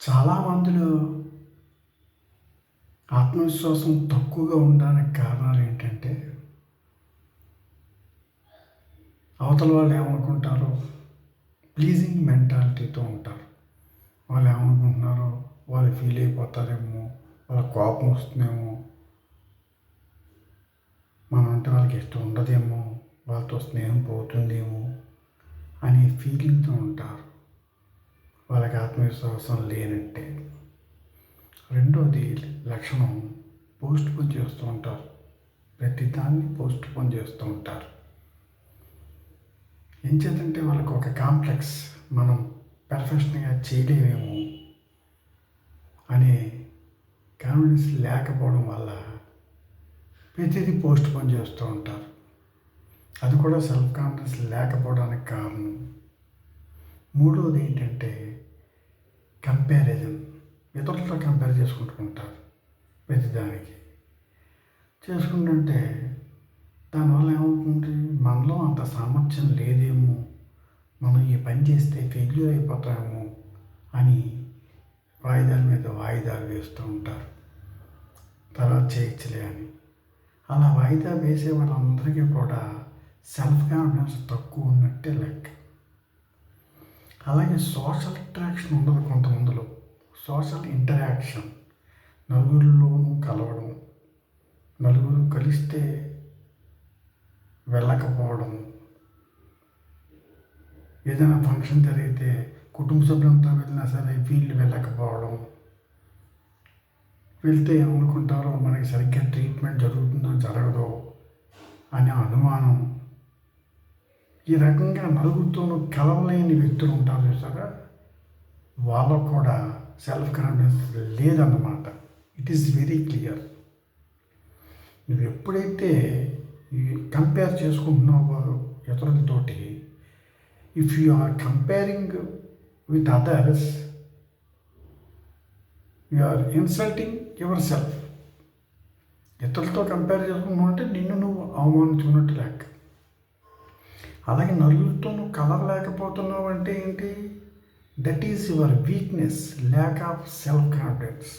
చాలా మందిలో ఆత్మవిశ్వాసం తక్కువగా ఉండడానికి కారణాలు ఏంటంటే, అవతల వాళ్ళు ఏమనుకుంటారో ప్లీజింగ్ మెంటాలిటీతో ఉంటారు. వాళ్ళు ఏమనుకుంటున్నారో వాళ్ళు ఫీల్ అయిపోతారేమో, వాళ్ళ కోపం వస్తుందేమో, మనం అంటే వాళ్ళకి ఇష్టం ఉండదేమో, వాళ్ళతో స్నేహం పోతుందేమో అనే ఫీలింగ్తో ఉంటారు. వాళ్ళకి ఆత్మవిశ్వాసం లేనంటే. రెండోది లక్షణం పోస్ట్ పోన్ చేస్తూ ఉంటారు. ప్రతిదాన్ని పోస్ట్ పోన్ చేస్తూ ఉంటారు. ఏం చేద్దంటే వాళ్ళకి ఒక కాంప్లెక్స్, మనం పెర్ఫెక్షన్గా చేయలేమేమో అనే కాన్ఫిడెన్స్ లేకపోవడం వల్ల ప్రతిదీ పోస్ట్ పోన్ చేస్తూ ఉంటారు. అది కూడా సెల్ఫ్ కాన్ఫిడెన్స్ లేకపోవడానికి కారణం. మూడవది ఏంటంటే కంపారిజన్. ఇతరులతో కంపేర్ చేసుకుంటూ ఉంటారు. ప్రతిదానికి చేసుకుంటుంటే దానివల్ల ఏమవుతుంది, మనలో అంత సామర్థ్యం లేదేమో, మనం ఈ పని చేస్తే ఫెయిల్యూర్ అయిపోతామేమో అని వాయిదాల మీద వాయిదాలు వేస్తూ ఉంటారు. తర్వాత చేయొచ్చులే అని. అలా వాయిదా వేసే వాళ్ళందరికీ కూడా సెల్ఫ్ కాన్ఫిడెన్స్ తక్కువ ఉన్నట్టే లెక్క. అలాగే సోషల్ ఇంటరాక్షన్ ఉండదు కొంతమందిలో. సోషల్ ఇంటరాక్షన్, నలుగురిలోనూ కలవడం, నలుగురు కలిస్తే వెళ్ళకపోవడం, ఏదైనా ఫంక్షన్ జరిగితే కుటుంబ సభ్యులంతా వెళ్ళినా సరే వీళ్ళు వెళ్ళకపోవడం, వెళ్తే ఏమనుకుంటారో మనకి సరిగ్గా ట్రీట్మెంట్ జరుగుతుందో జరగదో అనే అనుమానం. ఈ రకంగా నలుగురితోనూ కలవలేని వ్యక్తులు ఉంటారు చూసారా, వాళ్ళకు కూడా సెల్ఫ్ కాన్ఫిడెన్స్ లేదన్నమాట. It is very clear. నువ్వు ఎప్పుడైతే కంపేర్ చేసుకుంటున్నావో ఇతరులతోటి, if you are comparing with others, you are insulting yourself. ఇతరులతో కంపేర్ చేసుకున్నావు అంటే నిన్ను నువ్వు అవమానించుకున్నట్టు లెక్క. అలాగే నలుగురితో నువ్వు కలవలేకపోతున్నావు అంటే ఏంటి? That is your weakness, lack of self confidence.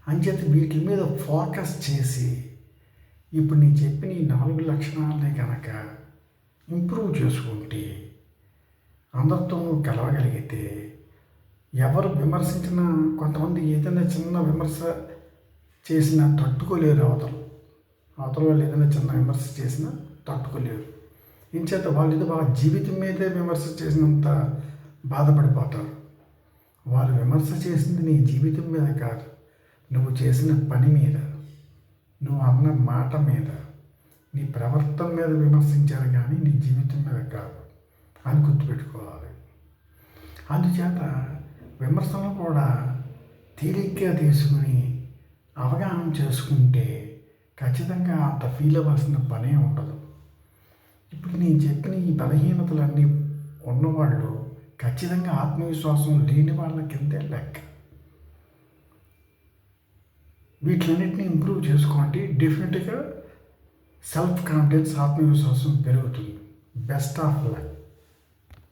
అంచేత వీటి మీద ఫోకస్ చేసి ఇప్పుడు నేను చెప్పిన ఈ 4 లక్షణాలనే కనుక ఇంప్రూవ్ చేసుకుంటే, అందరితో నువ్వు కలవగలిగితే, ఎవరు విమర్శించినా, కొంతమంది ఏదైనా చిన్న విమర్శ చేసినా తట్టుకోలేరు. అవతల వాళ్ళు ఏదైనా చిన్న విమర్శ చేసినా తట్టుకోలేరు. ఇంచేత వాళ్ళు వాళ్ళ జీవితం మీదే విమర్శ చేసినంత బాధపడిపోతారు. వాళ్ళు విమర్శ చేసింది నీ జీవితం మీద కాదు, నువ్వు చేసిన పని మీద, నువ్వు అన్న మాట మీద, నీ ప్రవర్తన మీద విమర్శించారు కానీ నీ జీవితం మీద కాదు అని గుర్తుపెట్టుకోవాలి. అందుచేత విమర్శలను కూడా తేలిగ్గా తీసుకుని అవగాహన చేసుకుంటే ఖచ్చితంగా అంత ఫీల్ అవ్వాల్సిన పనే ఉండదు. ఇప్పుడు నేను చెప్పిన ఈ బలహీనతలన్నీ ఉన్నవాళ్ళు ఖచ్చితంగా ఆత్మవిశ్వాసం లేని వాళ్ళ కిందే లెక్క. వీటిలన్నింటినీ ఇంప్రూవ్ చేసుకోండి. డెఫినెట్గా సెల్ఫ్ కాన్ఫిడెన్స్, ఆత్మవిశ్వాసం పెరుగుతుంది. Best of luck.